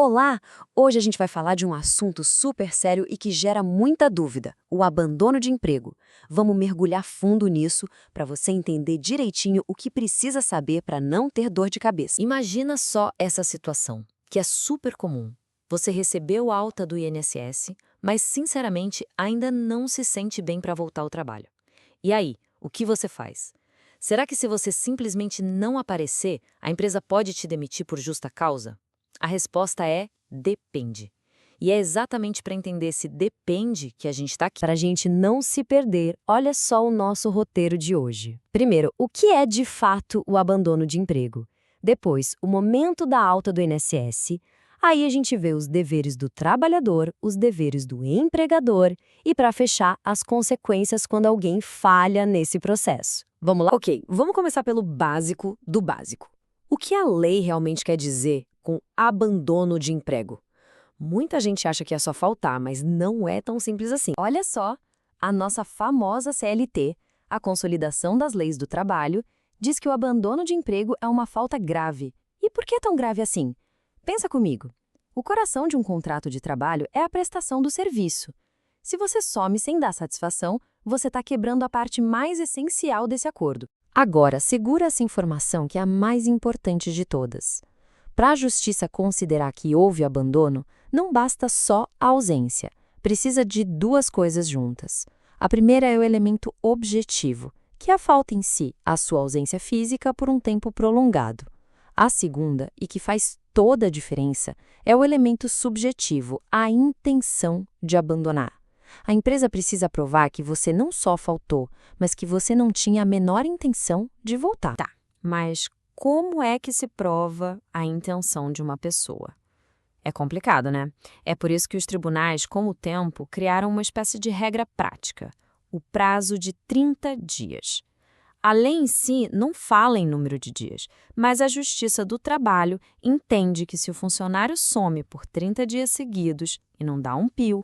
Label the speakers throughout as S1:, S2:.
S1: Olá! Hoje a gente vai falar de um assunto super sério e que gera muita dúvida: o abandono de emprego. Vamos mergulhar fundo nisso para você entender direitinho o que precisa saber para não ter dor de cabeça.
S2: Imagina só essa situação, que é super comum. Você recebeu alta do INSS, mas sinceramente ainda não se sente bem para voltar ao trabalho. E aí, o que você faz? Será que se você simplesmente não aparecer, a empresa pode te demitir por justa causa? A resposta é depende. E é exatamente para entender esse depende que a gente está aqui.
S1: Para a gente não se perder, olha só o nosso roteiro de hoje. Primeiro, o que é de fato o abandono de emprego? Depois, o momento da alta do INSS. Aí a gente vê os deveres do trabalhador, os deveres do empregador e, para fechar, as consequências quando alguém falha nesse processo. Vamos lá? Ok, vamos começar pelo básico do básico. O que a lei realmente quer dizer com abandono de emprego? Muita gente acha que é só faltar, mas não é tão simples assim. Olha só, a nossa famosa CLT, a Consolidação das Leis do Trabalho, diz que o abandono de emprego é uma falta grave. E por que é tão grave assim? Pensa comigo. O coração de um contrato de trabalho é a prestação do serviço. Se você some sem dar satisfação, você está quebrando a parte mais essencial desse acordo. Agora, segura essa informação que é a mais importante de todas. Para a justiça considerar que houve abandono, não basta só a ausência. Precisa de duas coisas juntas. A primeira é o elemento objetivo, que é a falta em si, a sua ausência física por um tempo prolongado. A segunda, e que faz toda a diferença, é o elemento subjetivo, a intenção de abandonar. A empresa precisa provar que você não só faltou, mas que você não tinha a menor intenção de voltar.
S2: Tá, mas como é que se prova a intenção de uma pessoa? É complicado, né? É por isso que os tribunais, com o tempo, criaram uma espécie de regra prática, o prazo de 30 dias. A lei em si não fala em número de dias, mas a Justiça do Trabalho entende que se o funcionário some por 30 dias seguidos e não dá um pio,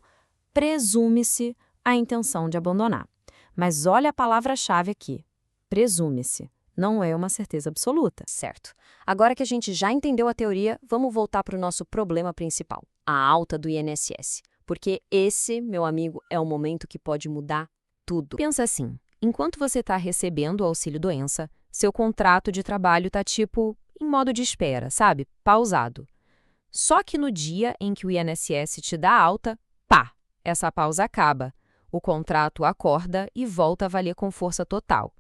S2: presume-se a intenção de abandonar. Mas olha a palavra-chave aqui, presume-se. Não é uma certeza absoluta.
S1: Certo. Agora que a gente já entendeu a teoria, vamos voltar para o nosso problema principal, a alta do INSS. Porque esse, meu amigo, é o momento que pode mudar tudo. Pensa assim, enquanto você está recebendo o auxílio-doença, seu contrato de trabalho está tipo em modo de espera, sabe? Pausado. Só que no dia em que o INSS te dá alta, pá, essa pausa acaba. O contrato acorda e volta a valer com força total.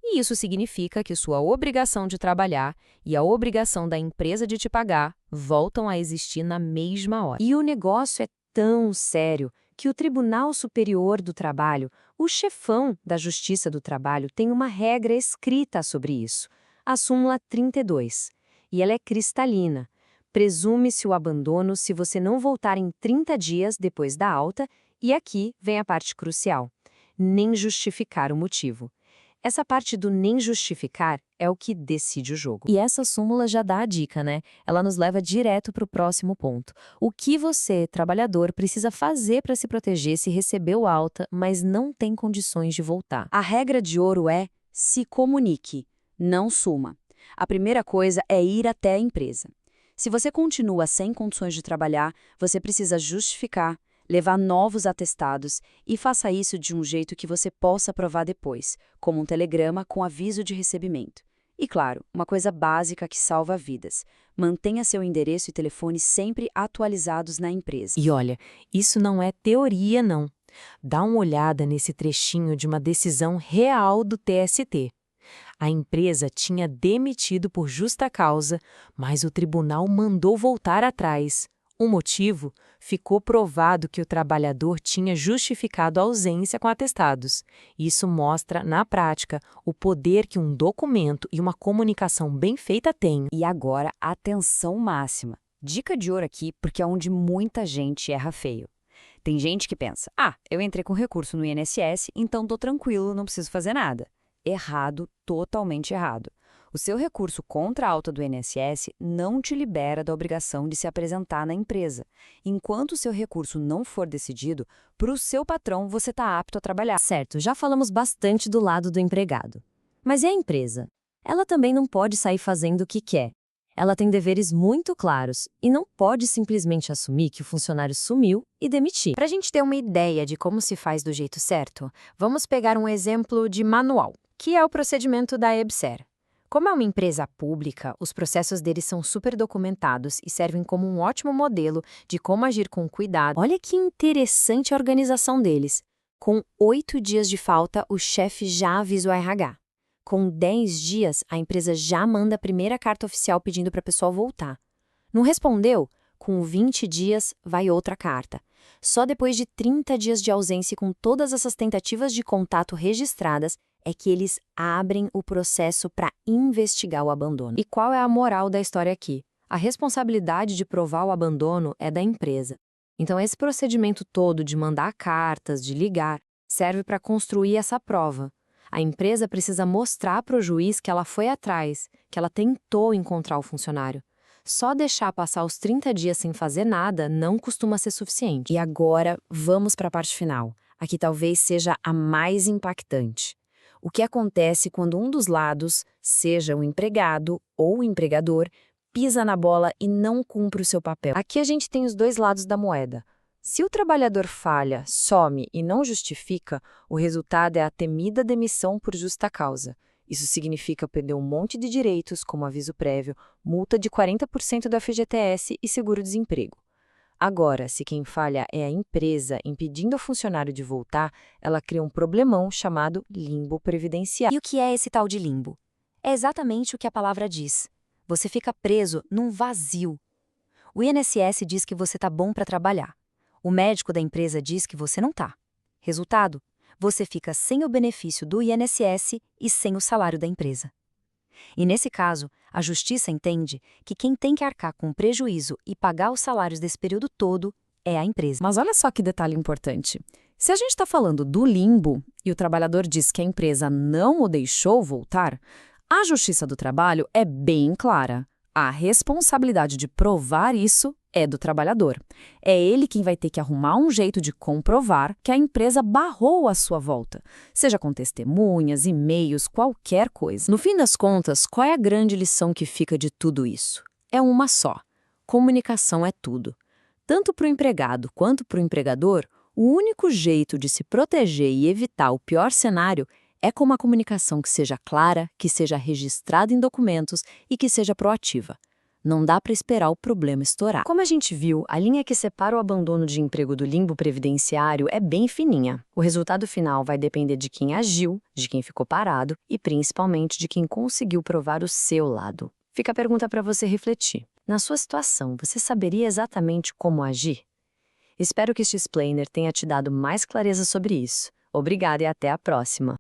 S1: E isso significa que sua obrigação de trabalhar e a obrigação da empresa de te pagar voltam a existir na mesma hora. E o negócio é tão sério que o Tribunal Superior do Trabalho, o chefão da Justiça do Trabalho, tem uma regra escrita sobre isso, a súmula 32. E ela é cristalina. Presume-se o abandono se você não voltar em 30 dias depois da alta, e aqui vem a parte crucial: nem justificar o motivo. Essa parte do nem justificar é o que decide o jogo.
S2: E essa súmula já dá a dica, né? Ela nos leva direto para o próximo ponto. O que você, trabalhador, precisa fazer para se proteger se recebeu alta, mas não tem condições de voltar?
S1: A regra de ouro é: se comunique, não suma. A primeira coisa é ir até a empresa. Se você continua sem condições de trabalhar, você precisa justificar, levar novos atestados e faça isso de um jeito que você possa provar depois, como um telegrama com aviso de recebimento. E claro, uma coisa básica que salva vidas: mantenha seu endereço e telefone sempre atualizados na empresa.
S2: E olha, isso não é teoria, não. Dá uma olhada nesse trechinho de uma decisão real do TST. A empresa tinha demitido por justa causa, mas o tribunal mandou voltar atrás. O motivo? Ficou provado que o trabalhador tinha justificado a ausência com atestados. Isso mostra, na prática, o poder que um documento e uma comunicação bem feita têm.
S1: E agora, atenção máxima. Dica de ouro aqui, porque é onde muita gente erra feio. Tem gente que pensa: eu entrei com recurso no INSS, então tô tranquilo, não preciso fazer nada. Errado, totalmente errado. O seu recurso contra a alta do INSS não te libera da obrigação de se apresentar na empresa. Enquanto o seu recurso não for decidido, para o seu patrão você está apto a trabalhar. Certo, já falamos bastante do lado do empregado. Mas e a empresa? Ela também não pode sair fazendo o que quer. Ela tem deveres muito claros e não pode simplesmente assumir que o funcionário sumiu e demitir.
S2: Para a gente ter uma ideia de como se faz do jeito certo, vamos pegar um exemplo de manual, que é o procedimento da EBSER. Como é uma empresa pública, os processos deles são super documentados e servem como um ótimo modelo de como agir com cuidado. Olha que interessante a organização deles. Com 8 dias de falta, o chefe já avisa o RH. Com 10 dias, a empresa já manda a primeira carta oficial pedindo para a pessoa voltar. Não respondeu? Com 20 dias, vai outra carta. Só depois de 30 dias de ausência e com todas essas tentativas de contato registradas, é que eles abrem o processo para investigar o abandono. E qual é a moral da história aqui? A responsabilidade de provar o abandono é da empresa. Então, esse procedimento todo de mandar cartas, de ligar, serve para construir essa prova. A empresa precisa mostrar para o juiz que ela foi atrás, que ela tentou encontrar o funcionário. Só deixar passar os 30 dias sem fazer nada não costuma ser suficiente. E agora, vamos para a parte final. Aqui talvez seja a mais impactante. O que acontece quando um dos lados, seja o empregado ou o empregador, pisa na bola e não cumpre o seu papel? Aqui a gente tem os dois lados da moeda. Se o trabalhador falha, some e não justifica, o resultado é a temida demissão por justa causa. Isso significa perder um monte de direitos, como aviso prévio, multa de 40% do FGTS e seguro-desemprego. Agora, se quem falha é a empresa impedindo o funcionário de voltar, ela cria um problemão chamado limbo previdenciário.
S1: E o que é esse tal de limbo? É exatamente o que a palavra diz. Você fica preso num vazio. O INSS diz que você está bom para trabalhar. O médico da empresa diz que você não está. Resultado, você fica sem o benefício do INSS e sem o salário da empresa. E nesse caso, a Justiça entende que quem tem que arcar com o prejuízo e pagar os salários desse período todo é a empresa.
S2: Mas olha só que detalhe importante. Se a gente está falando do limbo e o trabalhador diz que a empresa não o deixou voltar, a Justiça do Trabalho é bem clara. A responsabilidade de provar isso é do trabalhador. É ele quem vai ter que arrumar um jeito de comprovar que a empresa barrou a sua volta, seja com testemunhas, e-mails, qualquer coisa. No fim das contas, qual é a grande lição que fica de tudo isso? É uma só. Comunicação é tudo. Tanto para o empregado quanto para o empregador, o único jeito de se proteger e evitar o pior cenário é com uma comunicação que seja clara, que seja registrada em documentos e que seja proativa. Não dá para esperar o problema estourar. Como a gente viu, a linha que separa o abandono de emprego do limbo previdenciário é bem fininha. O resultado final vai depender de quem agiu, de quem ficou parado e principalmente de quem conseguiu provar o seu lado. Fica a pergunta para você refletir. Na sua situação, você saberia exatamente como agir? Espero que este explainer tenha te dado mais clareza sobre isso. Obrigada e até a próxima!